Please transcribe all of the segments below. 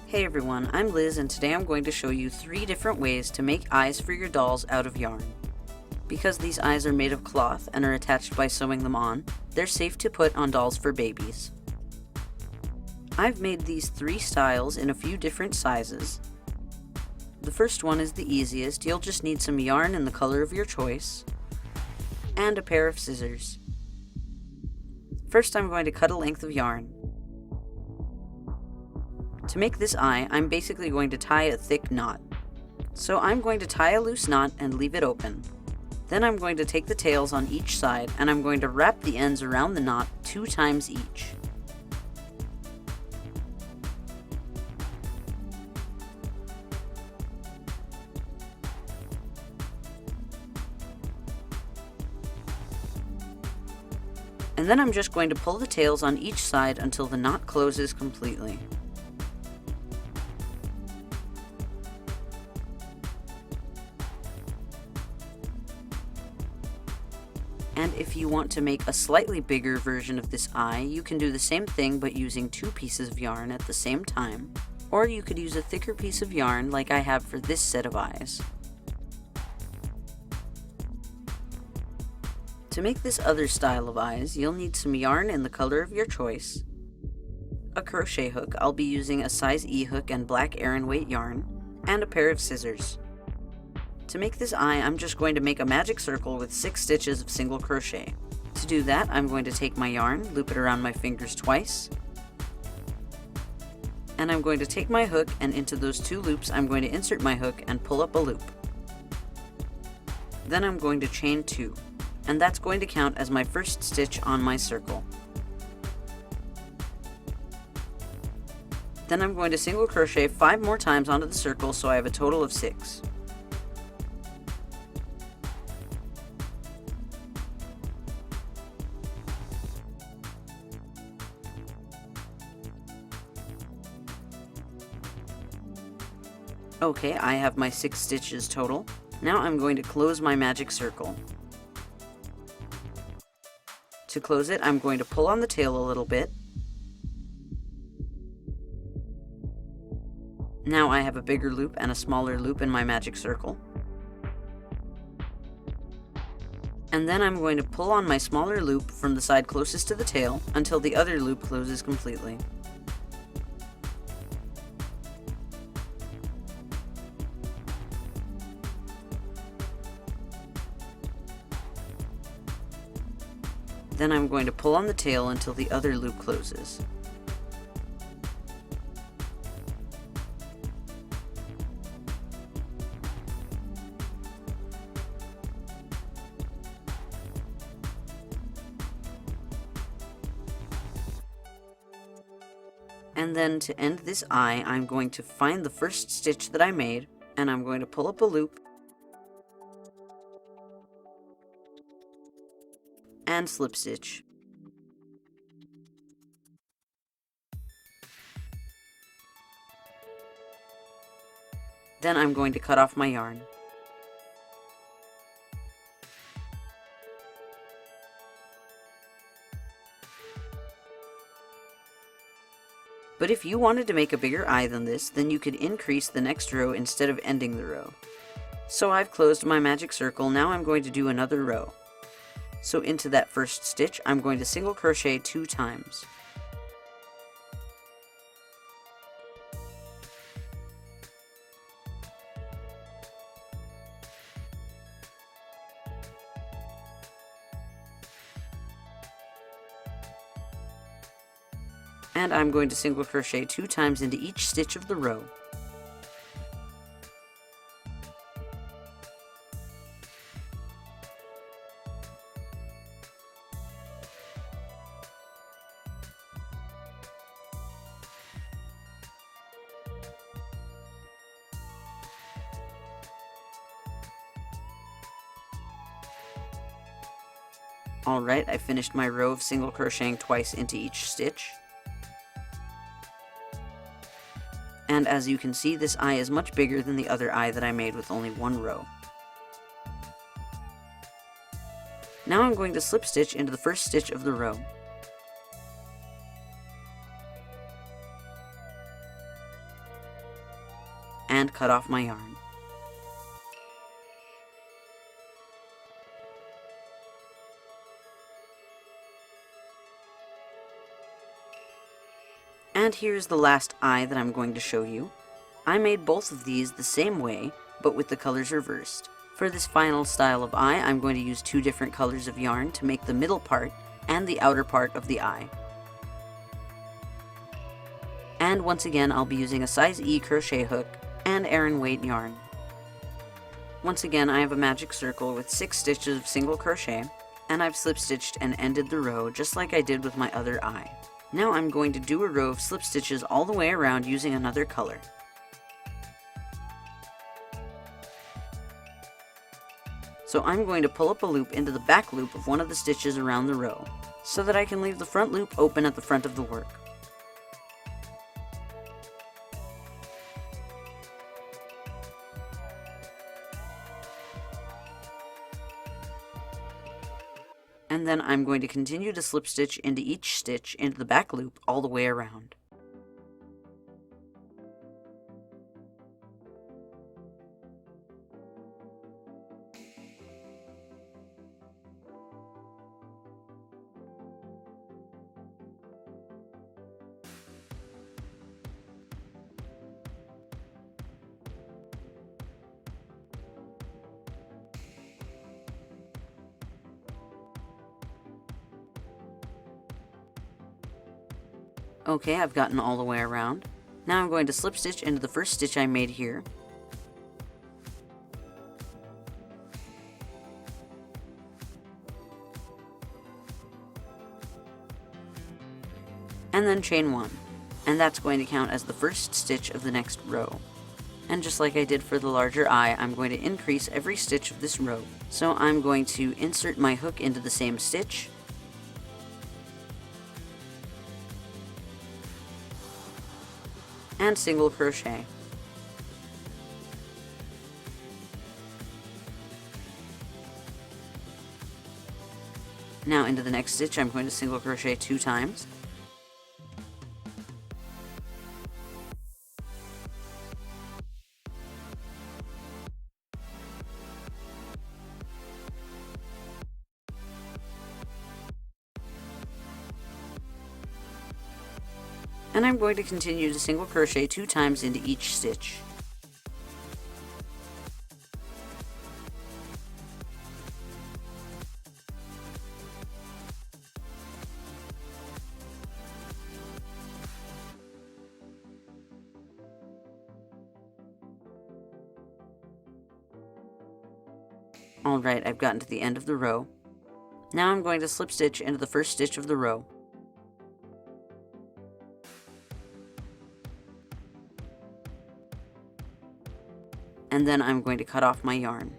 Hey everyone, I'm Liz and today I'm going to show you 3 different ways to make eyes for your dolls out of yarn. Because these eyes are made of cloth and are attached by sewing them on, they're safe to put on dolls for babies. I've made these 3 styles in a few different sizes. The first one is the easiest. You'll just need some yarn in the color of your choice and a pair of scissors. First I'm going to cut a length of yarn. To make this eye, I'm basically going to tie a thick knot. So I'm going to tie a loose knot and leave it open. Then I'm going to take the tails on each side and I'm going to wrap the ends around the knot 2 times each. And then I'm just going to pull the tails on each side until the knot closes completely. And if you want to make a slightly bigger version of this eye, you can do the same thing but using 2 pieces of yarn at the same time. Or you could use a thicker piece of yarn like I have for this set of eyes. To make this other style of eyes, you'll need some yarn in the color of your choice, a crochet hook. I'll be using a size E hook and black Aran weight yarn, and a pair of scissors. To make this eye, I'm just going to make a magic circle with 6 stitches of single crochet. To do that, I'm going to take my yarn, loop it around my fingers twice, and I'm going to take my hook, and into those 2 loops I'm going to insert my hook and pull up a loop. Then I'm going to chain 2, and that's going to count as my first stitch on my circle. Then I'm going to single crochet 5 more times onto the circle so I have a total of 6. Okay, I have my 6 stitches total. Now I'm going to close my magic circle. To close it, I'm going to pull on the tail a little bit. Now I have a bigger loop and a smaller loop in my magic circle. And then I'm going to pull on my smaller loop from the side closest to the tail until the other loop closes completely. Then I'm going to pull on the tail until the other loop closes. And then to end this eye, I'm going to find the first stitch that I made, and I'm going to pull up a loop and slip stitch. Then I'm going to cut off my yarn. But if you wanted to make a bigger eye than this, then you could increase the next row instead of ending the row. So I've closed my magic circle. Now I'm going to do another row. So into that first stitch, I'm going to single crochet 2 times. And I'm going to single crochet 2 times into each stitch of the row. Alright, I finished my row of single crocheting twice into each stitch. And as you can see, this eye is much bigger than the other eye that I made with only 1 row. Now I'm going to slip stitch into the first stitch of the row. and cut off my yarn. And here's the last eye that I'm going to show you. I made both of these the same way, but with the colors reversed. For this final style of eye, I'm going to use 2 different colors of yarn to make the middle part and the outer part of the eye. And once again, I'll be using a size E crochet hook and Aran weight yarn. Once again, I have a magic circle with 6 stitches of single crochet, and I've slip stitched and ended the row just like I did with my other eye. Now I'm going to do a row of slip stitches all the way around using another color. So I'm going to pull up a loop into the back loop of one of the stitches around the row, so that I can leave the front loop open at the front of the work. And then I'm going to continue to slip stitch into each stitch into the back loop all the way around. Okay, I've gotten all the way around. Now I'm going to slip stitch into the first stitch I made here. And then chain 1. And that's going to count as the first stitch of the next row. And just like I did for the larger eye, I'm going to increase every stitch of this row. So I'm going to insert my hook into the same stitch, and single crochet. Now into the next stitch I'm going to single crochet 2 times. And I'm going to continue to single crochet 2 times into each stitch. Alright, I've gotten to the end of the row. Now I'm going to slip stitch into the first stitch of the row. And then I'm going to cut off my yarn.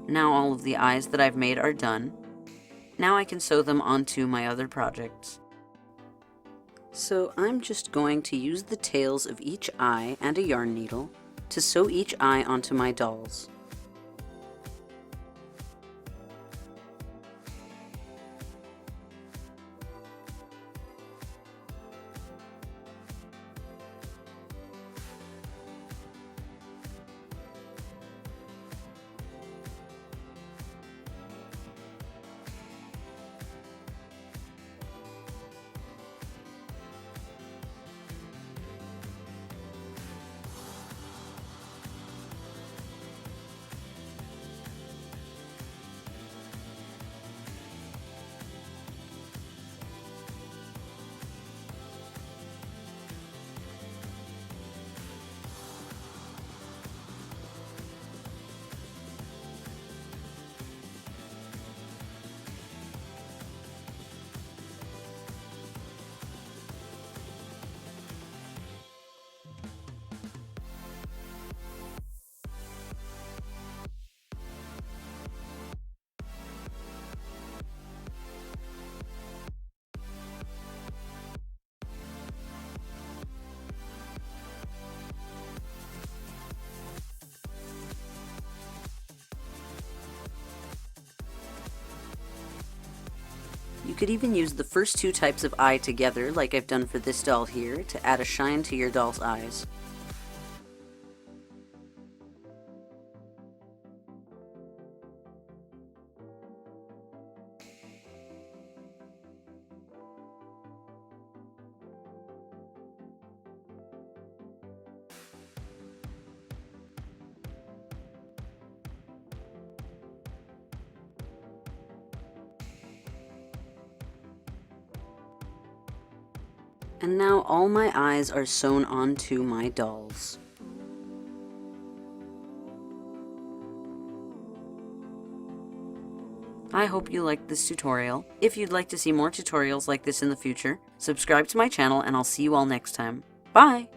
Now all of the eyes that I've made are done. Now I can sew them onto my other projects. So I'm just going to use the tails of each eye and a yarn needle to sew each eye onto my dolls. could even use the first two types of eye together, like I've done for this doll here, to add a shine to your doll's eyes. And now all my eyes are sewn onto my dolls. I hope you liked this tutorial. If you'd like to see more tutorials like this in the future, subscribe to my channel and I'll see you all next time. Bye!